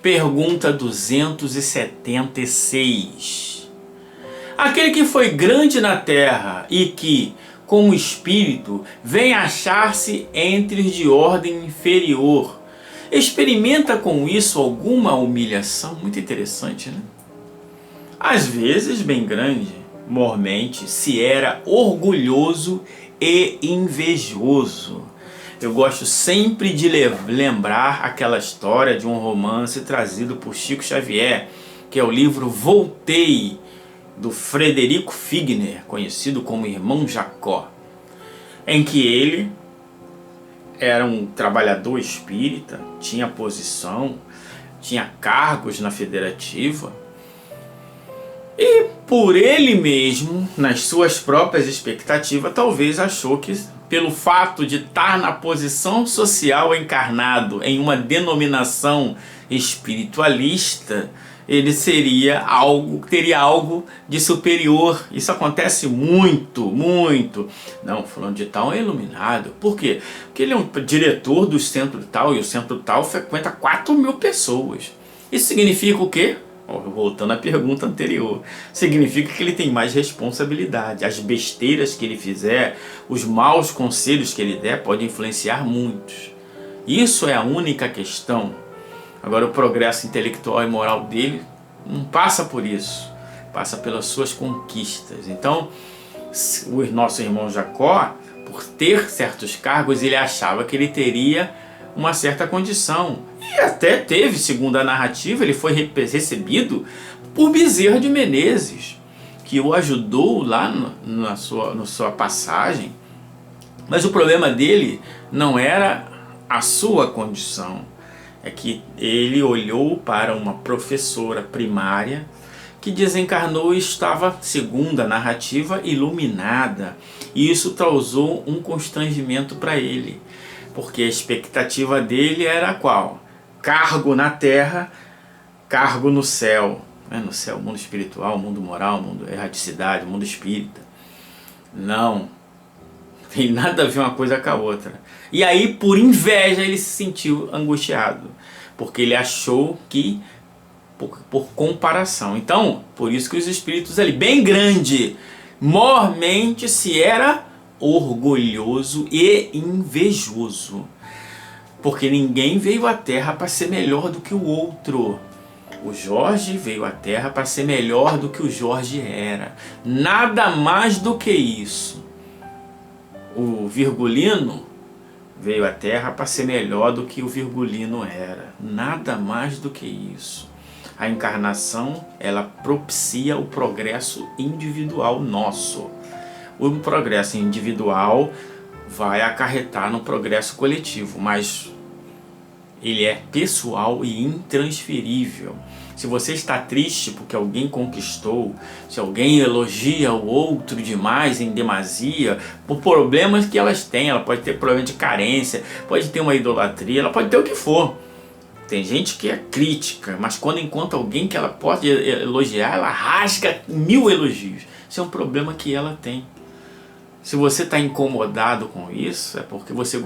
Pergunta 276. Aquele que foi grande na terra e que, como espírito, vem achar-se entre os de ordem inferior, experimenta com isso alguma humilhação? Muito interessante, né? Às vezes bem grande, mormente, se era orgulhoso e invejoso. Eu gosto sempre de lembrar aquela história de um romance trazido por Chico Xavier, que é o livro Voltei, do Frederico Figner, conhecido como Irmão Jacó, em que ele era um trabalhador espírita, tinha posição, tinha cargos na federativa, e por ele mesmo, nas suas próprias expectativas, talvez achou que pelo fato de estar na posição social encarnado em uma denominação espiritualista, ele teria algo de superior. Isso acontece muito. Não, fulano de tal é iluminado. Por quê? Porque ele é um diretor do centro tal, e o centro tal frequenta 4.000 pessoas. Isso significa o quê? Voltando à pergunta anterior, significa que ele tem mais responsabilidade. As besteiras que ele fizer, os maus conselhos que ele der, podem influenciar muitos. Isso é a única questão. Agora, o progresso intelectual e moral dele não passa por isso, passa pelas suas conquistas. Então, o nosso irmão Jacó, por ter certos cargos, ele achava que ele teria uma certa condição. E até teve, segundo a narrativa, ele foi recebido por Bezerra de Menezes, que o ajudou lá na sua passagem. Mas o problema dele não era a sua condição, é que ele olhou para uma professora primária que desencarnou e estava, segundo a narrativa, iluminada. E isso causou um constrangimento para ele, porque a expectativa dele era qual? Cargo na terra, cargo no céu. No céu, mundo espiritual, mundo moral, mundo erraticidade, mundo espírita. Não tem nada a ver uma coisa com a outra. E aí, por inveja, ele se sentiu angustiado, porque ele achou que, por comparação. Então, por isso que os espíritos ali, bem grande, mormente se era orgulhoso e invejoso. Porque ninguém veio à Terra para ser melhor do que o outro. O Jorge veio à Terra para ser melhor do que o Jorge era. Nada mais do que isso. O Virgulino veio à Terra para ser melhor do que o Virgulino era. Nada mais do que isso. A encarnação, ela propicia o progresso individual nosso. O progresso individual vai acarretar no progresso coletivo, mas ele é pessoal e intransferível. Se você está triste porque alguém conquistou, se alguém elogia o outro demais, em demasia, por problemas que elas têm, ela pode ter problema de carência, pode ter uma idolatria, ela pode ter o que for. Tem gente que é crítica, mas quando encontra alguém que ela pode elogiar, ela rasga 1000 elogios. Isso é um problema que ela tem. Se você está incomodado com isso, é porque você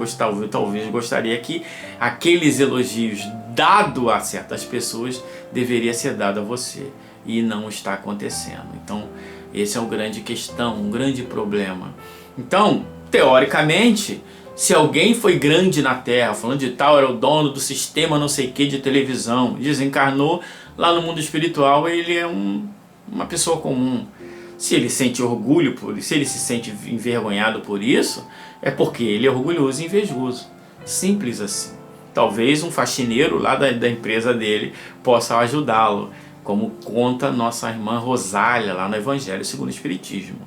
talvez gostaria que aqueles elogios dados a certas pessoas deveria ser dado a você, e não está acontecendo. Então, esse é uma grande questão, um grande problema. Então, teoricamente, se alguém foi grande na Terra, falando de tal, era o dono do sistema não sei que de televisão, desencarnou lá no mundo espiritual, ele é uma pessoa comum. Se ele sente orgulho por isso, se ele se sente envergonhado por isso, é porque ele é orgulhoso e invejoso. Simples assim. Talvez um faxineiro lá da empresa dele possa ajudá-lo, como conta nossa irmã Rosália lá no Evangelho segundo o Espiritismo.